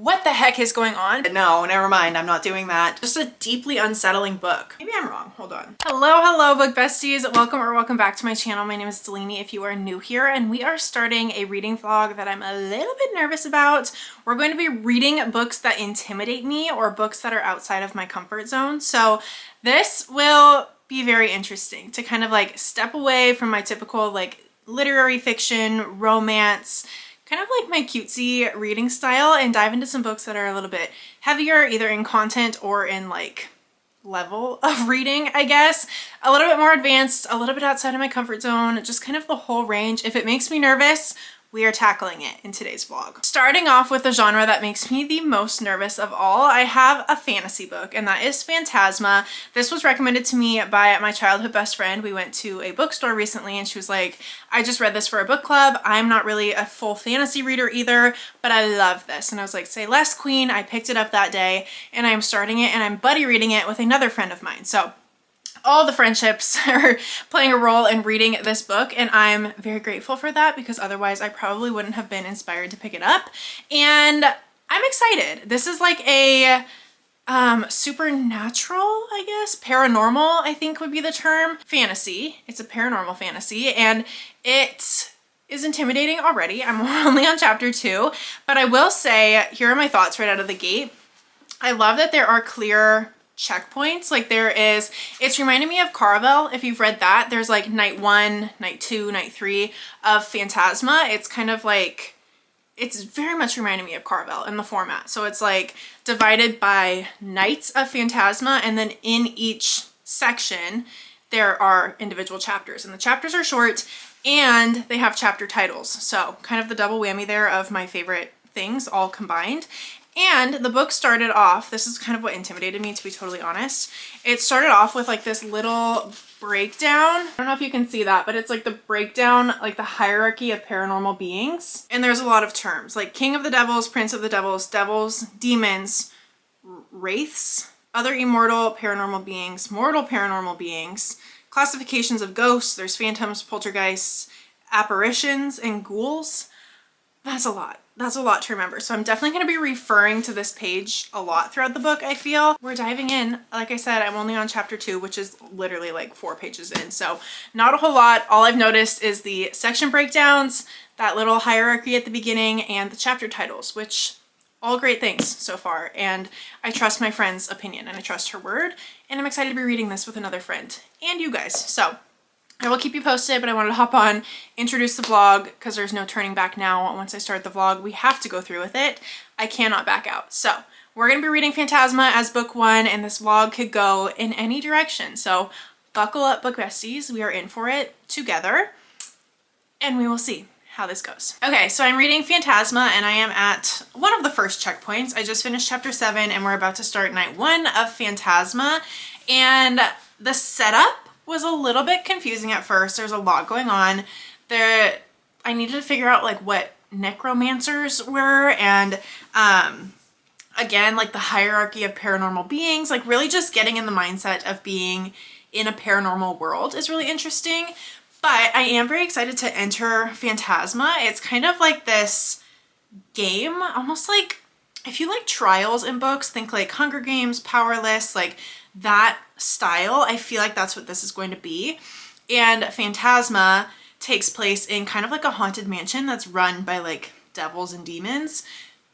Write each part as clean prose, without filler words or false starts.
what the heck is going on? No, never mind. I'm not doing that. Just a deeply unsettling book. Maybe I'm wrong. Hold on. Hello, book besties. Welcome back to my channel. My name is Delaney if you are new here, and we are starting a reading vlog that I'm a little bit nervous about. We're going to be reading books that intimidate me or books that are outside of my comfort zone. So this will be very interesting to kind of like step away from my typical like literary fiction, romance, kind of like my cutesy reading style, and dive into some books that are a little bit heavier, either in content or in like level of reading, I guess. A little bit more advanced, a little bit outside of my comfort zone, just kind of the whole range. If it makes me nervous, we are tackling it in today's vlog. Starting off with the genre that makes me the most nervous of all, I have a fantasy book, and that is Fantasma. This was recommended to me by my childhood best friend. We went to a bookstore recently and she was like, I just read this for a book club. I'm not really a full fantasy reader either, but I love this. And I was like, say less, queen. I picked it up that day and I'm starting it and I'm buddy reading it with another friend of mine. So all the friendships are playing a role in reading this book, and I'm very grateful for that because otherwise I probably wouldn't have been inspired to pick it up. And I'm excited. This is like a supernatural, I guess, paranormal, I think would be the term, fantasy. It's a paranormal fantasy, and it is intimidating already. I'm only on chapter 2, but I will say, here are my thoughts right out of the gate. I love that there are clear checkpoints. Like there is, it's reminding me of Caravel. If you've read that, there's like night 1, night 2, night 3 of Fantasma. It's kind of like, it's very much reminding me of Caravel in the format. So it's like divided by nights of Fantasma, and then in each section there are individual chapters, and the chapters are short and they have chapter titles. So kind of the double whammy there of my favorite things all combined. And the book started off, this is kind of what intimidated me, to be totally honest. It started off with like this little breakdown. I don't know if you can see that, but it's like the breakdown, like the hierarchy of paranormal beings. And there's a lot of terms like King of the Devils, Prince of the Devils, Devils, Demons, Wraiths, other immortal paranormal beings, mortal paranormal beings, classifications of ghosts, there's phantoms, poltergeists, apparitions, and ghouls. That's a lot. That's a lot to remember. So I'm definitely going to be referring to this page a lot throughout the book, I feel. We're diving in. Like I said, I'm only on chapter 2, which is literally like 4 pages in. So not a whole lot. All I've noticed is the section breakdowns, that little hierarchy at the beginning, and the chapter titles, which all great things so far. And I trust my friend's opinion and I trust her word. And I'm excited to be reading this with another friend and you guys. So I will keep you posted, but I wanted to hop on, introduce the vlog, because there's no turning back now. Once I start the vlog, we have to go through with it. I cannot back out. So we're going to be reading Fantasma as book 1, and this vlog could go in any direction. So buckle up, book besties. We are in for it together, and we will see how this goes. Okay, so I'm reading Fantasma, and I am at one of the first checkpoints. I just finished chapter 7, and we're about to start night 1 of Fantasma, and the setup was a little bit confusing at first. There's a lot going on there. I needed to figure out like what necromancers were, and again, like the hierarchy of paranormal beings, like really just getting in the mindset of being in a paranormal world is really interesting. But I am very excited to enter Fantasma. It's kind of like this game, almost like if you like trials in books, think like Hunger Games, Powerless, like that style. I feel like that's what this is going to be. And Fantasma takes place in kind of like a haunted mansion that's run by like devils and demons.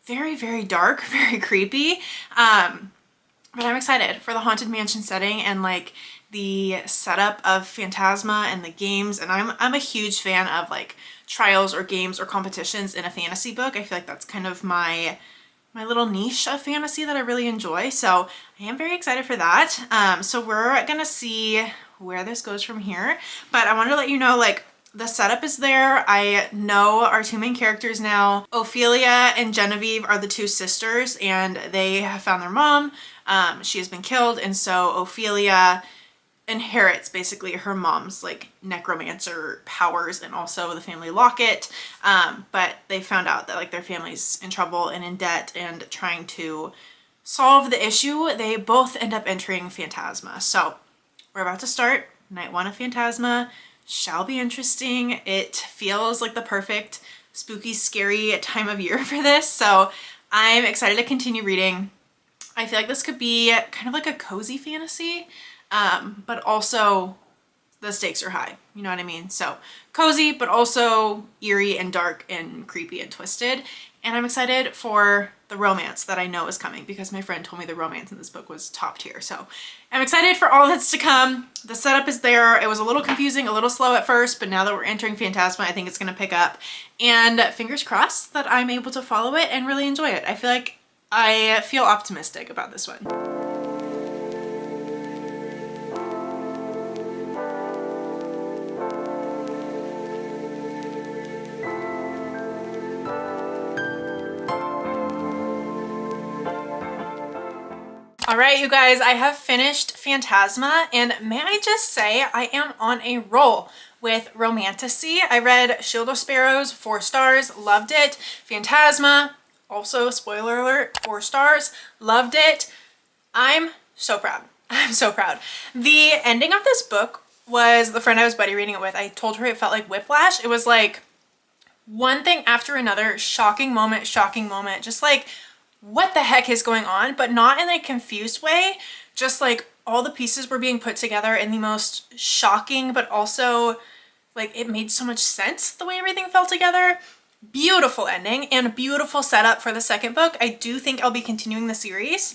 Very, very dark, very creepy. But I'm excited for the haunted mansion setting and like the setup of Fantasma and the games. And I'm a huge fan of like trials or games or competitions in a fantasy book. I feel like that's kind of my little niche of fantasy that I really enjoy. So I am very excited for that. So we're gonna see where this goes from here. But I wanted to let you know, like, the setup is there. I know our 2 main characters now. Ophelia and Genevieve are the 2 sisters, and they have found their mom. She has been killed, and so Ophelia inherits basically her mom's like necromancer powers and also the family locket. But they found out that like their family's in trouble and in debt and trying to solve the issue. They both end up entering Fantasma. So we're about to start night 1 of Fantasma. Shall be interesting. It feels like the perfect spooky, scary time of year for this. So I'm excited to continue reading. I feel like this could be kind of like a cozy fantasy, but also the stakes are high. You know what I mean? So cozy, but also eerie and dark and creepy and twisted. And I'm excited for the romance that I know is coming because my friend told me the romance in this book was top tier. So I'm excited for all that's to come. The setup is there. It was a little confusing, a little slow at first, but now that we're entering Fantasma, I think it's going to pick up. And fingers crossed that I'm able to follow it and really enjoy it. I feel optimistic about this one. All right, you guys, I have finished Fantasma, and may I just say I am on a roll with romantasy. I read Shield of Sparrows, 4 stars, loved it. Fantasma, also spoiler alert, 4 stars, loved it. I'm so proud. I'm so proud. The ending of this book was, the friend I was buddy reading it with, I told her it felt like whiplash. It was like one thing after another, shocking moment, just like, what the heck is going on? But not in a confused way, just like all the pieces were being put together in the most shocking, but also like it made so much sense the way everything fell together. Beautiful ending and beautiful setup for the second book. I do think I'll be continuing the series.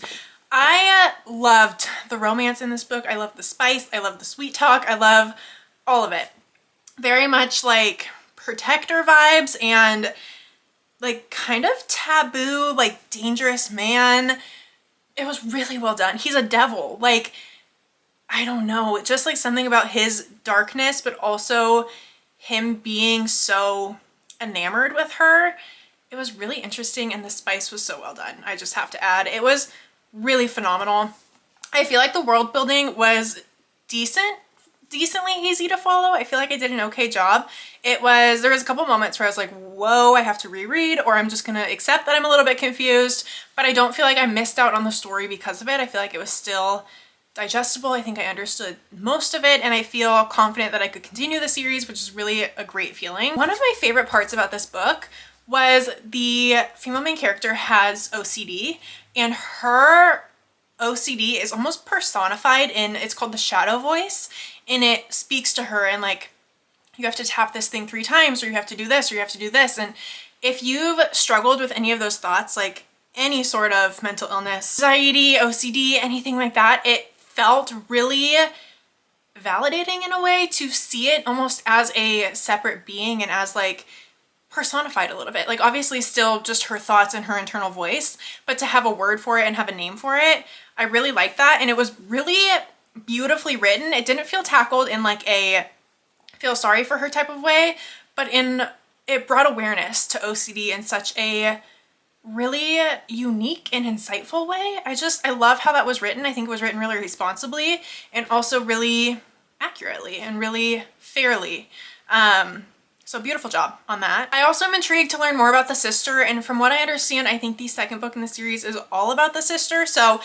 I loved the romance in this book. I love the spice. I love the sweet talk. I love all of it. Very much like protector vibes and like kind of taboo, like dangerous man. It was really well done. He's a devil. Like, I don't know, just like something about his darkness, but also him being so enamored with her. It was really interesting, and the spice was so well done. I just have to add, it was really phenomenal. I feel like the world building was decently easy to follow. I feel like I did an okay job. There was a couple moments where I was like, whoa, I have to reread, or I'm just gonna accept that I'm a little bit confused, but I don't feel like I missed out on the story because of it. I feel like it was still digestible. I think I understood most of it, and I feel confident that I could continue the series, which is really a great feeling. One of my favorite parts about this book was the female main character has OCD, and her OCD is almost personified in, it's called the shadow voice, and it speaks to her and like, you have to tap this thing 3 times, or you have to do this, or you have to do this. And if you've struggled with any of those thoughts, like any sort of mental illness, anxiety, OCD, anything like that, it felt really validating in a way to see it almost as a separate being and as like personified a little bit. Like obviously still just her thoughts and her internal voice, but to have a word for it and have a name for it, I really liked that. And it was really beautifully written. It didn't feel tackled in like a feel sorry for her type of way, but it brought awareness to OCD in such a really unique and insightful way. I love how that was written. I think it was written really responsibly and also really accurately and really fairly. So beautiful job on that. I also am intrigued to learn more about the sister, and from what I understand, I think the second book in the series is all about the sister, so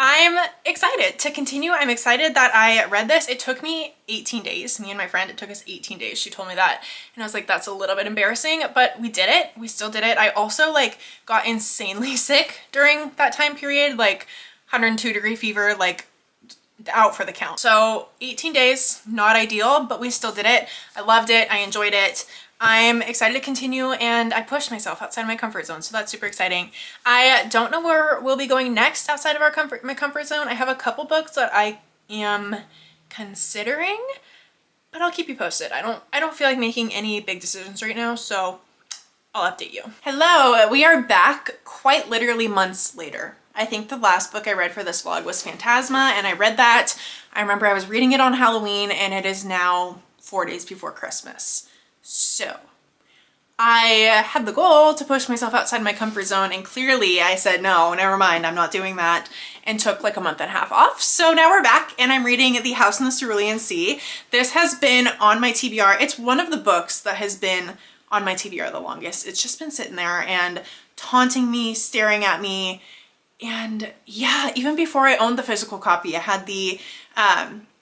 I'm excited to continue. I'm excited that I read this. It took me 18 days. Me and my friend, it took us 18 days. She told me that. And I was like, that's a little bit embarrassing, but we did it. We still did it. I also like got insanely sick during that time period, like 102-degree fever, like out for the count. So 18 days, not ideal, but we still did it. I loved it. I enjoyed it. I'm excited to continue, and I pushed myself outside of my comfort zone, so that's super exciting. I don't know where we'll be going next outside of my comfort zone. I have a couple books that I am considering, but I'll keep you posted. I don't feel like making any big decisions right now, so I'll update you. Hello, we are back quite literally months later. I think the last book I read for this vlog was Fantasma, and I read that. I remember I was reading it on Halloween, and it is now 4 days before Christmas. So I had the goal to push myself outside my comfort zone, and clearly I said, no, never mind, I'm not doing that, and took like a month and a half off. So now we're back, and I'm reading The House in the Cerulean Sea. This has been on my TBR. It's one of the books that has been on my TBR the longest. It's just been sitting there and taunting me, staring at me. And yeah, even before I owned the physical copy, I had the,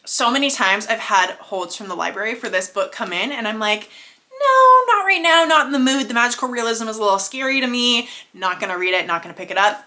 so many times I've had holds from the library for this book come in, and I'm like, no, not right now, not in the mood. The magical realism is a little scary to me. Not gonna read it, not gonna pick it up.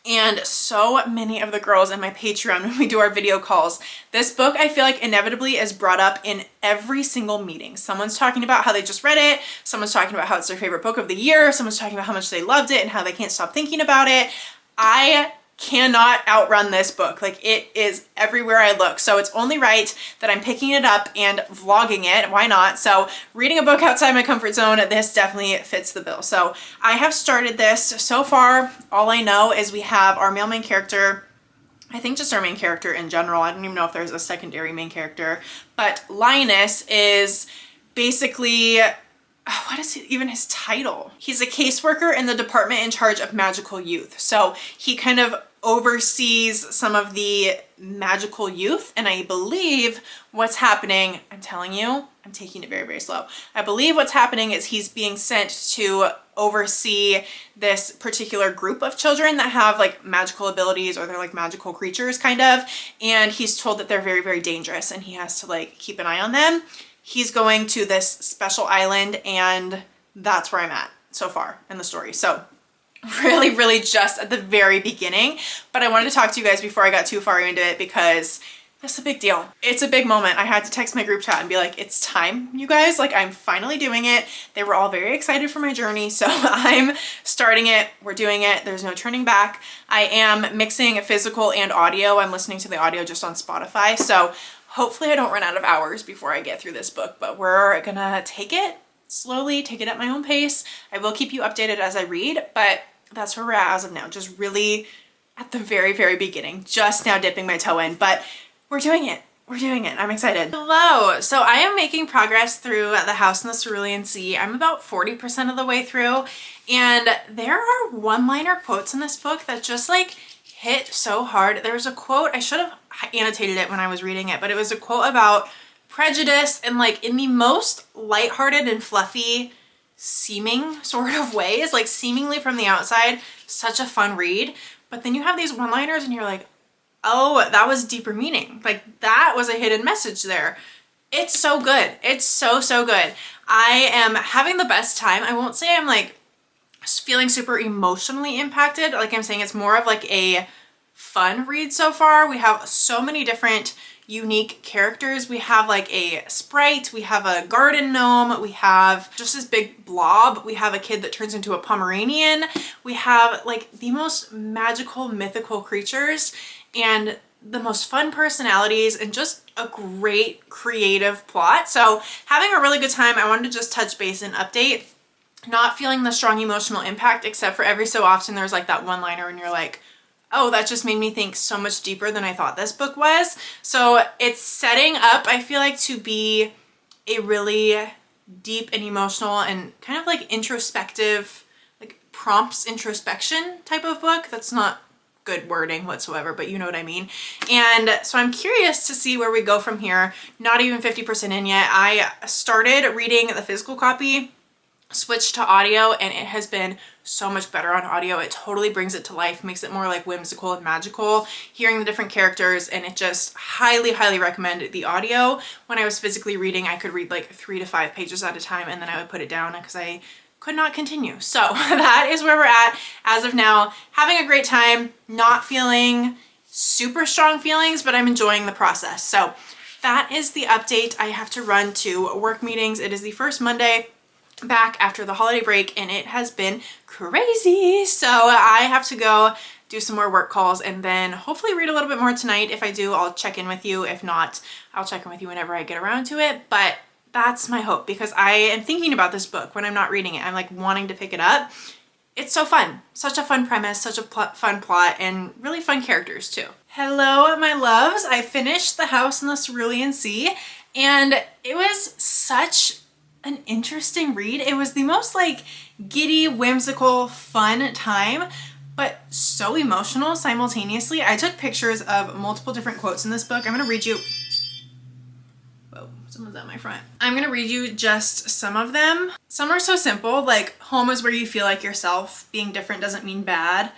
And so many of the girls in my Patreon, when we do our video calls, this book I feel like inevitably is brought up in every single meeting. Someone's talking about how they just read it, someone's talking about how it's their favorite book of the year, someone's talking about how much they loved it and how they can't stop thinking about it. I cannot outrun this book. Like, it is everywhere I look. So it's only right that I'm picking it up and vlogging it. Why not? So reading a book outside my comfort zone, this definitely fits the bill. So I have started this. So far, all I know is we have our male main character. I think just our main character in general. I don't even know if there's a secondary main character, but Linus is basically, what is even his title? He's a caseworker in the department in charge of magical youth. So he kind of oversees some of the magical youth, and I believe what's happening, I'm telling you, I'm taking it very, very slow. I believe what's happening is he's being sent to oversee this particular group of children that have like magical abilities, or they're like magical creatures kind of, and he's told that they're very, very dangerous and he has to like keep an eye on them. He's going to this special island, and that's where I'm at so far in the story. So really, really just at the very beginning, but I wanted to talk to you guys before I got too far into it because it's a big deal. It's a big moment. I had to text my group chat and be like, it's time, you guys. Like, I'm finally doing it. They were all very excited for my journey, so I'm starting it. We're doing it. There's no turning back. I am mixing physical and audio. I'm listening to the audio just on Spotify, so hopefully I don't run out of hours before I get through this book, but we're gonna take it slowly, take it at my own pace. I will keep you updated as I read, but that's where we're at as of now. Just really at the very, very beginning, just now dipping my toe in, but we're doing it. We're doing it. I'm excited. Hello. So I am making progress through The House in the Cerulean Sea. I'm about 40% of the way through, and there are one-liner quotes in this book that just like hit so hard. There was a quote, I should have annotated it when I was reading it, but it was a quote about prejudice and like in the most lighthearted and fluffy seeming sort of ways, like seemingly from the outside, such a fun read. But then you have these one-liners and you're like, oh, that was deeper meaning. Like that was a hidden message there. It's so good. It's so, so good. I am having the best time. I won't say I'm like feeling super emotionally impacted. Like I'm saying, it's more of like a fun read so far. We have so many different unique characters. We have like a sprite, we have a garden gnome, we have just this big blob, we have a kid that turns into a Pomeranian, we have like the most magical mythical creatures and the most fun personalities and just a great creative plot. So having a really good time. I wanted to just touch base and update. Not feeling the strong emotional impact, except for every so often there's like that one liner and you're like, oh, that just made me think so much deeper than I thought this book was. So it's setting up, I feel like, to be a really deep and emotional and kind of like introspective, like prompts introspection type of book. That's not good wording whatsoever, but you know what I mean. And so I'm curious to see where we go from here. Not even 50% in yet. I started reading the physical copy, switched to audio, and it has been so much better on audio. It totally brings it to life, makes it more like whimsical and magical, hearing the different characters, and it just highly, highly recommend the audio. When I was physically reading, I could read like 3 to 5 pages at a time, and then I would put it down because I could not continue. So that is where we're at as of now. Having a great time, not feeling super strong feelings, but I'm enjoying the process. So that is the update. I have to run to work meetings. It is the first Monday back after the holiday break, and it has been crazy. So I have to go do some more work calls and then hopefully read a little bit more tonight. If I do, I'll check in with you. If not, I'll check in with you whenever I get around to it. But that's my hope, because I am thinking about this book when I'm not reading it. I'm like wanting to pick it up. It's so fun. Such a fun premise, such a fun plot, and really fun characters too. Hello, my loves. I finished The House in the Cerulean Sea, and it was such an interesting read. It was the most like giddy, whimsical, fun time, but so emotional simultaneously. I took pictures of multiple different quotes in this book. I'm gonna read you. Whoa, someone's at my front. I'm gonna read you just some of them. Some are so simple, like home is where you feel like yourself. Being different doesn't mean bad.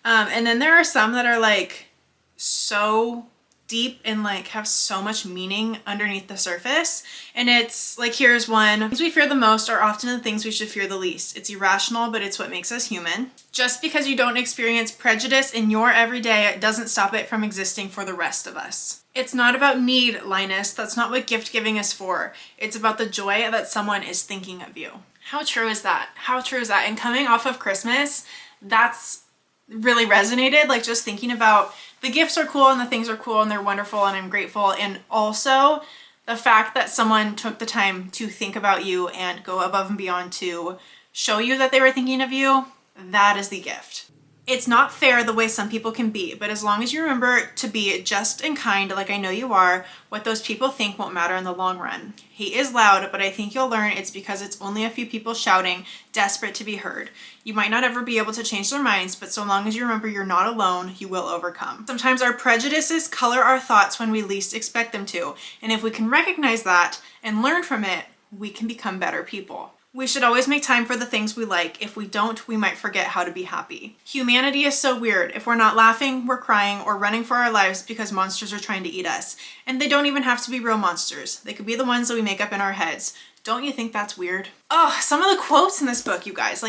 And then there are some that are like so deep and like have so much meaning underneath the surface. And it's like, here's one. Things we fear the most are often the things we should fear the least. It's irrational, but it's what makes us human. Just because you don't experience prejudice in your everyday, it doesn't stop it from existing for the rest of us. It's not about need, Linus. That's not what gift giving is for. It's about the joy that someone is thinking of you. How true is that? How true is that? And coming off of Christmas, that's really resonated. Like, just thinking about the gifts are cool and the things are cool and they're wonderful and I'm grateful. And also the fact that someone took the time to think about you and go above and beyond to show you that they were thinking of you, that is the gift. It's not fair the way some people can be, but as long as you remember to be just and kind, like I know you are, what those people think won't matter in the long run. He is loud, but I think you'll learn it's because it's only a few people shouting, desperate to be heard. You might not ever be able to change their minds, but so long as you remember you're not alone, you will overcome. Sometimes our prejudices color our thoughts when we least expect them to, and if we can recognize that and learn from it, we can become better people. We should always make time for the things we like. If we don't, we might forget how to be happy. Humanity is so weird. If we're not laughing, we're crying, or running for our lives because monsters are trying to eat us. And they don't even have to be real monsters. They could be the ones that we make up in our heads. Don't you think that's weird? Oh, some of the quotes in this book, you guys,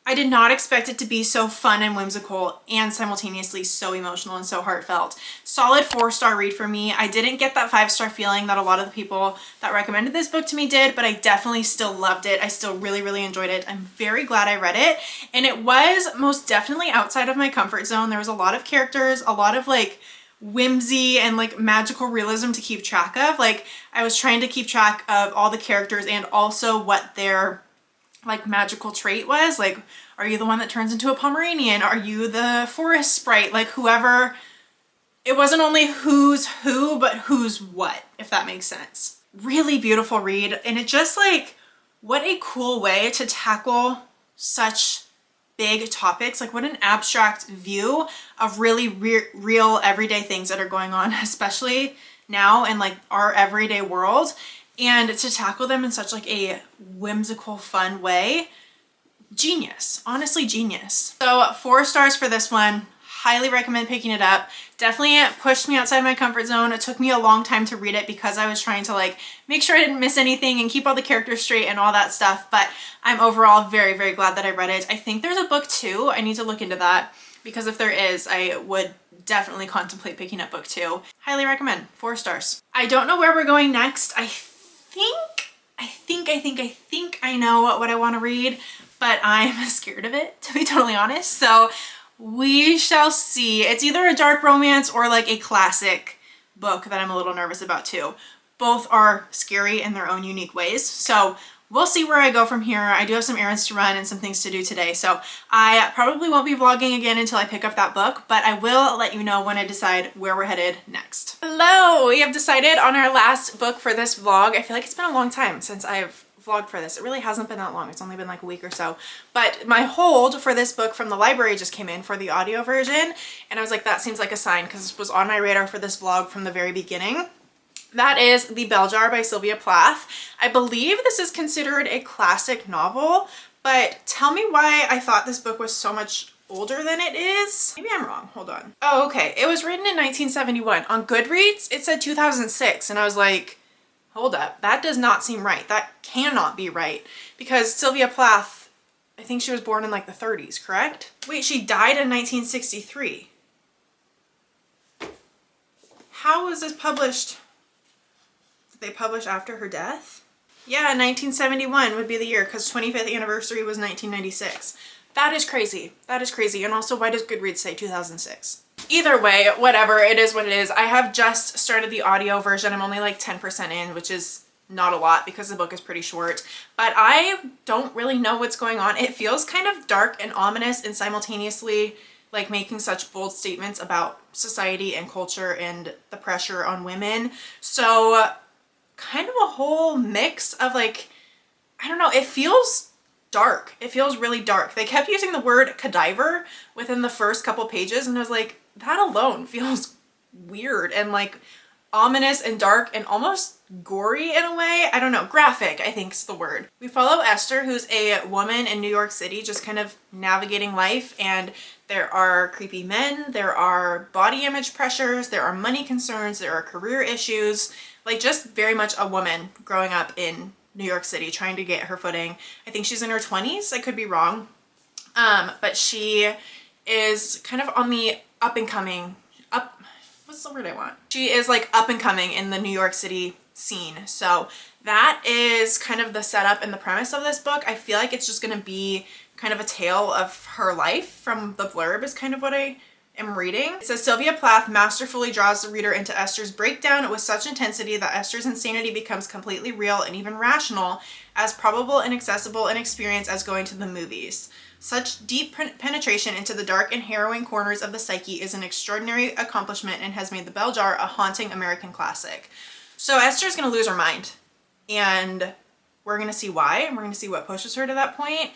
I did not expect it to be so fun and whimsical and simultaneously so emotional and so heartfelt. Solid 4-star read for me. I didn't get that 5-star feeling that a lot of the people that recommended this book to me did, but I definitely still loved it. I still really, really enjoyed it. I'm very glad I read it. And it was most definitely outside of my comfort zone. There was a lot of characters, a lot of like whimsy and like magical realism to keep track of. Like, I was trying to keep track of all the characters and also what their like magical trait was. Like, are you the one that turns into a Pomeranian? Are you the forest sprite? Like, whoever. It wasn't only who's who, but who's what, if that makes sense. Really beautiful read. And it just like, what a cool way to tackle such big topics. Like, what an abstract view of really real everyday things that are going on, especially now in like our everyday world. And to tackle them in such like a whimsical, fun way. Genius. Honestly, genius. So 4 stars for this one. Highly recommend picking it up. Definitely pushed me outside my comfort zone. It took me a long time to read it because I was trying to like make sure I didn't miss anything and keep all the characters straight and all that stuff. But I'm overall very, very glad that I read it. I think there's a book 2. I need to look into that because if there is, I would definitely contemplate picking up book 2. Highly recommend. 4 stars. I don't know where we're going next. I think I know what I want to read, but I'm scared of it, to be totally honest. So we shall see. It's either a dark romance or like a classic book that I'm a little nervous about too. Both are scary in their own unique ways. So we'll see where I go from here. I do have some errands to run and some things to do today. So I probably won't be vlogging again until I pick up that book, but I will let you know when I decide where we're headed next. Hello, we have decided on our last book for this vlog. I feel like it's been a long time since I've vlogged for this. It really hasn't been that long. It's only been like a week or so. But my hold for this book from the library just came in for the audio version. And I was like, that seems like a sign because this was on my radar for this vlog from the very beginning. That is The Bell Jar by Sylvia Plath. I believe this is considered a classic novel, but tell me why I thought this book was so much older than it is. Maybe I'm wrong. Hold on. Oh, okay. It was written in 1971. On Goodreads, it said 2006. And I was like, hold up. That does not seem right. That cannot be right. Because Sylvia Plath, I think she was born in like the 30s, correct? Wait, she died in 1963. How was this published? They published after her death? Yeah, 1971 would be the year because 25th anniversary was 1996. That is crazy. That is crazy. And also, why does Goodreads say 2006? Either way, whatever, it is what it is. I have just started the audio version. I'm only like 10% in, which is not a lot because the book is pretty short. But I don't really know what's going on. It feels kind of dark and ominous and simultaneously like making such bold statements about society and culture and the pressure on women. So kind of a whole mix of like, I don't know, it feels dark. It feels really dark. They kept using the word cadaver within the first couple pages and I was like, that alone feels weird and like ominous and dark and almost gory in a way. I don't know, graphic, I think is the word. We follow Esther, who's a woman in New York City, just kind of navigating life, and there are creepy men, there are body image pressures, there are money concerns, there are career issues, like just very much a woman growing up in New York City trying to get her footing. I think she's in her 20s, I could be wrong. But she is kind of on the up and coming, what's the word I want? She is like up and coming in the New York City scene. So that is kind of the setup and the premise of this book. I feel like it's just going to be kind of a tale of her life from the blurb is kind of what I am reading. It says, Sylvia Plath masterfully draws the reader into Esther's breakdown with such intensity that Esther's insanity becomes completely real and even rational, as probable and accessible an experience as going to the movies. Such deep penetration into the dark and harrowing corners of the psyche is an extraordinary accomplishment and has made The Bell Jar a haunting American classic. So Esther's going to lose her mind, and we're going to see why, and we're going to see what pushes her to that point.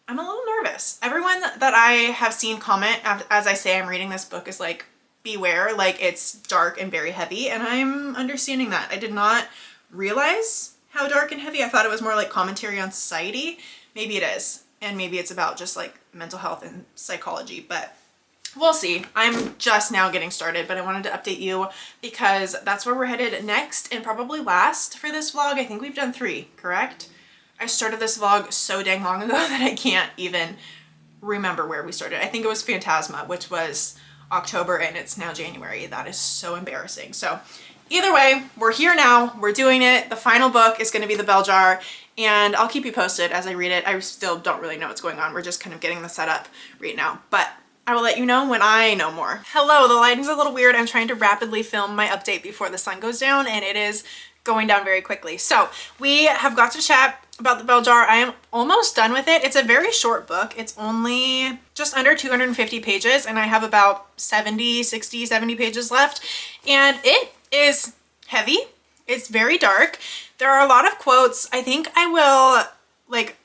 I'm a little nervous. Everyone that I have seen comment as I say I'm reading this book is like, beware, like it's dark and very heavy, and I'm understanding that. I did not realize how dark and heavy. I thought it was more like commentary on society. Maybe it is. And maybe it's about just like mental health and psychology, but we'll see. I'm just now getting started, but I wanted to update you because that's where we're headed next and probably last for this vlog. I think we've done 3, correct? I started this vlog so dang long ago that I can't even remember where we started. I think it was Fantasma, which was October, and it's now January. That is so embarrassing. So either way, we're here now. We're doing it. The final book is going to be The Bell Jar, and I'll keep you posted as I read it. I still don't really know what's going on. We're just kind of getting the setup right now, but I will let you know when I know more. Hello, the lighting's a little weird. I'm trying to rapidly film my update before the sun goes down, and it is going down very quickly. So we have got to chat about The Bell Jar. I am almost done with it. It's a very short book. It's only just under 250 pages, and I have about 70 pages left, and it is heavy. It's very dark. There are a lot of quotes. I think I will like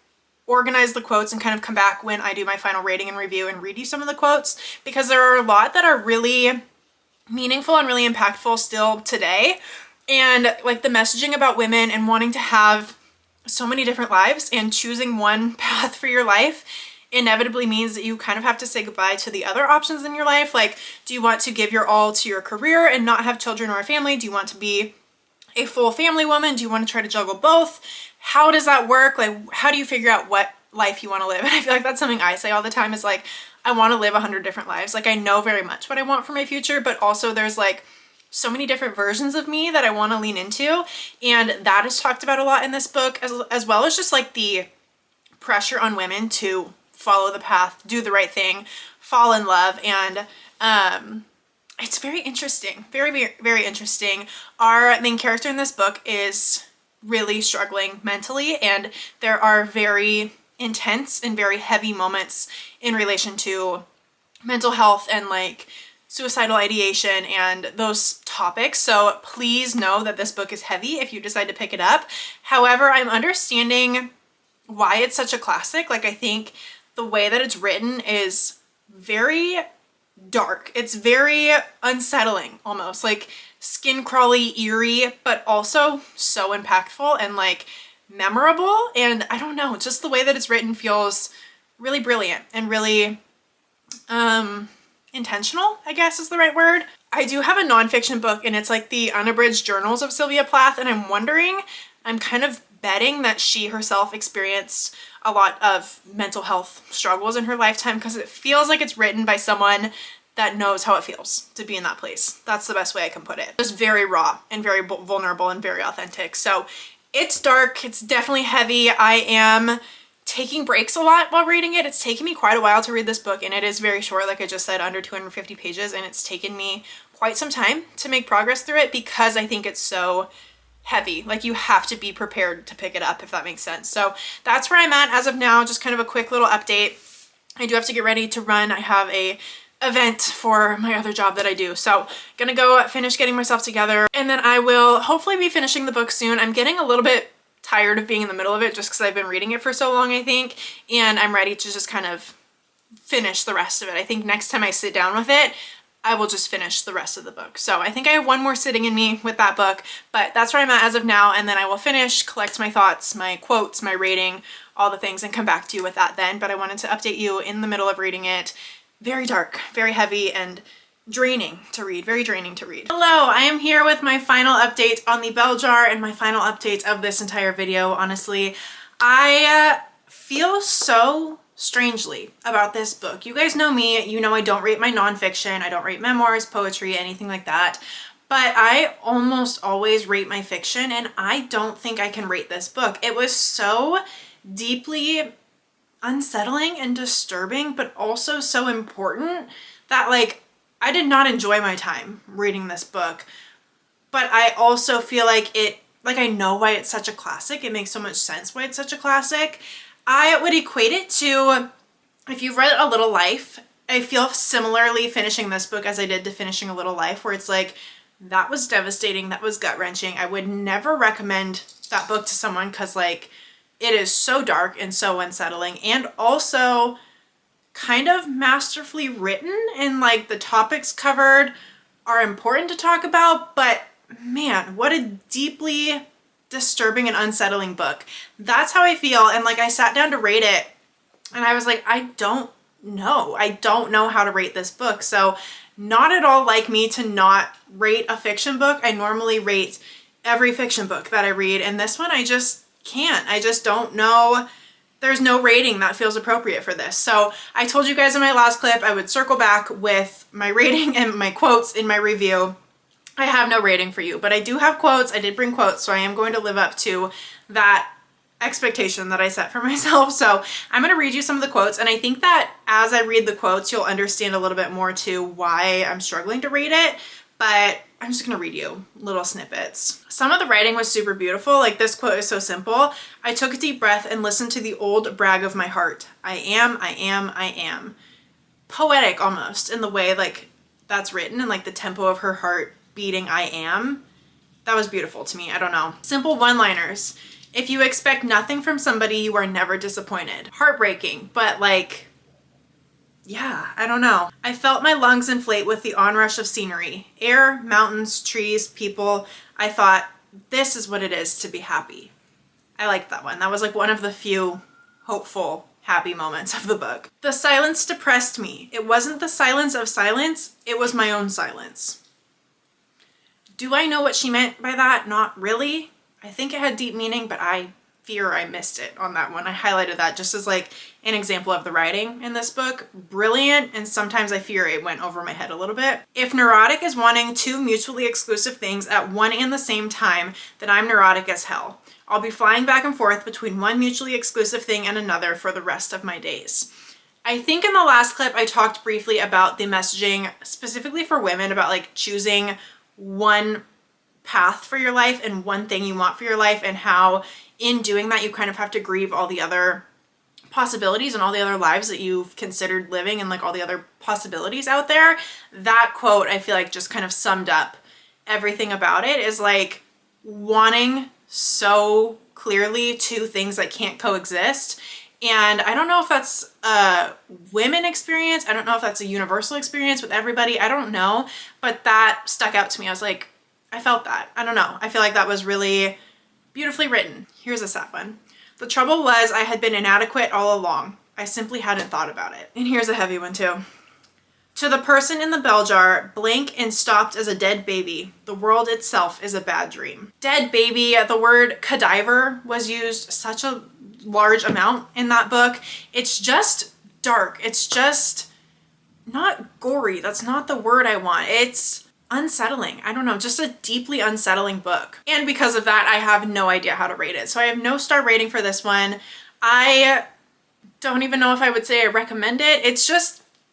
organize the quotes and kind of come back when I do my final rating and review and read you some of the quotes, because there are a lot that are really meaningful and really impactful still today. And like the messaging about women and wanting to have so many different lives and choosing one path for your life inevitably means that you kind of have to say goodbye to the other options in your life. Like, do you want to give your all to your career and not have children or a family? Do you want to be a full family woman? Do you want to try to juggle both? How does that work? Like, how do you figure out what life you want to live? And I feel like that's something I say all the time is like, I want to live 100 different lives. Like, I know very much what I want for my future, but also there's like so many different versions of me that I want to lean into. And that is talked about a lot in this book, as well as just like the pressure on women to follow the path, do the right thing, fall in love. And it's very interesting, very, very, very interesting. Our main character in this book is really struggling mentally, and there are very intense and very heavy moments in relation to mental health and like suicidal ideation and those topics. So please know that this book is heavy if you decide to pick it up. However, I'm understanding why it's such a classic. Like, I think the way that it's written is very dark. It's very unsettling, almost like skin crawly, eerie, but also so impactful and like memorable. And I don't know, just the way that it's written feels really brilliant and really intentional, I guess is the right word. I do have a nonfiction book, and it's like the unabridged journals of Sylvia Plath, and I'm kind of betting that she herself experienced a lot of mental health struggles in her lifetime, because it feels like it's written by someone that knows how it feels to be in that place. That's the best way I can put it. It's very raw and very vulnerable and very authentic. So it's dark. It's definitely heavy. I am taking breaks a lot while reading it. It's taken me quite a while to read this book, and it is very short, like I just said, under 250 pages, and it's taken me quite some time to make progress through it because I think it's so heavy. Like, you have to be prepared to pick it up, if that makes sense. So that's where I'm at as of now. Just kind of a quick little update. I do have to get ready to run. I have a event for my other job that I do. So gonna go finish getting myself together, and then I will hopefully be finishing the book soon. I'm getting a little bit tired of being in the middle of it just because I've been reading it for so long, I think, and I'm ready to just kind of finish the rest of it. I think next time I sit down with it, I will just finish the rest of the book. So I think I have one more sitting in me with that book, but that's where I'm at as of now. And then I will finish, collect my thoughts, my quotes, my rating, all the things, and come back to you with that then. But I wanted to update you in the middle of reading it. Very dark, very heavy, and draining to read, very draining to read. Hello, I am here with my final update on the bell jar and my final update of this entire video. Honestly, I feel so strangely about this book. You guys know me, you know I don't rate my nonfiction, I don't rate memoirs, poetry, anything like that, but I almost always rate my fiction, and I don't think I can rate this book. It was so deeply unsettling and disturbing, but also so important that like I did not enjoy my time reading this book. But I also feel like I know why it's such a classic. It makes so much sense why it's such a classic. I would equate it to, if you've read A Little Life, I feel similarly finishing this book as I did to finishing A Little Life, where it's like, that was devastating, that was gut-wrenching. I would never recommend that book to someone because like, it is so dark and so unsettling, and also kind of masterfully written, and like the topics covered are important to talk about, but man, what a deeply disturbing and unsettling book. That's how I feel. And like I sat down to rate it and I was like, I don't know how to rate this book. So not at all like me to not rate a fiction book. I normally rate every fiction book that I read, and this one I just can't. I just don't know. There's no rating that feels appropriate for this. So I told you guys in my last clip I would circle back with my rating and my quotes in my review. I have no rating for you, but I do have quotes. I did bring quotes, so I am going to live up to that expectation that I set for myself. So I'm going to read you some of the quotes, and I think that as I read the quotes, you'll understand a little bit more to why I'm struggling to rate it, but I'm just going to read you little snippets. Some of the writing was super beautiful. Like this quote is so simple. I took a deep breath and listened to the old brag of my heart. I am, I am, I am. Poetic almost in the way like that's written, and like the tempo of her heart beating I am. That was beautiful to me. I don't know. Simple one-liners. If you expect nothing from somebody, you are never disappointed. Heartbreaking, but like, yeah, I don't know. I felt my lungs inflate with the onrush of scenery. Air, mountains, trees, people. I thought, this is what it is to be happy. I liked that one. That was like one of the few hopeful, happy moments of the book. The silence depressed me. It wasn't the silence of silence, it was my own silence. Do I know what she meant by that? Not really. I think it had deep meaning, but I fear I missed it on that one. I highlighted that just as like an example of the writing in this book. Brilliant, and sometimes I fear it went over my head a little bit. If neurotic is wanting two mutually exclusive things at one and the same time, then I'm neurotic as hell. I'll be flying back and forth between one mutually exclusive thing and another for the rest of my days. I think in the last clip I talked briefly about the messaging specifically for women about like choosing one path for your life and one thing you want for your life, and how in doing that you kind of have to grieve all the other possibilities and all the other lives that you've considered living, and like all the other possibilities out there. That quote I feel like just kind of summed up everything about it, is like wanting so clearly two things that can't coexist. And I don't know if that's a women experience. I don't know if that's a universal experience with everybody. I don't know, but that stuck out to me. I was like, I felt that. I don't know. I feel like that was really beautifully written. Here's a sad one. The trouble was I had been inadequate all along. I simply hadn't thought about it. And here's a heavy one too. To the person in the bell jar, blank and stopped as a dead baby. The world itself is a bad dream. Dead baby, the word cadaver was used such a large amount in that book. It's just dark. It's just not gory. That's not the word I want. It's unsettling. I don't know, just a deeply unsettling book. And because of that, I have no idea how to rate it. So I have no star rating for this one. I don't even know if I would say I recommend it.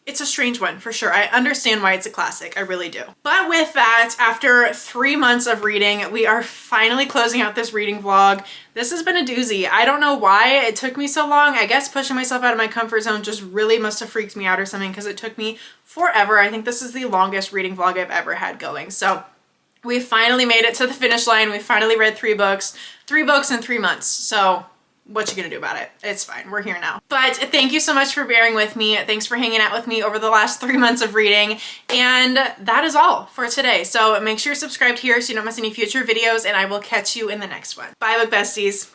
It's a strange one for sure. I understand why it's a classic. I really do. But with that, after 3 months of reading, we are finally closing out this reading vlog. This has been a doozy. I don't know why it took me so long. I guess pushing myself out of my comfort zone just really must have freaked me out or something, because it took me forever. I think this is the longest reading vlog I've ever had going. So we finally made it to the finish line. We finally read 3 books. 3 books in 3 months. So what you gonna do about it? It's fine, we're here now. But thank you so much for bearing with me. Thanks for hanging out with me over the last 3 months of reading. And that is all for today. So make sure you're subscribed here so you don't miss any future videos, and I will catch you in the next one. Bye, book besties.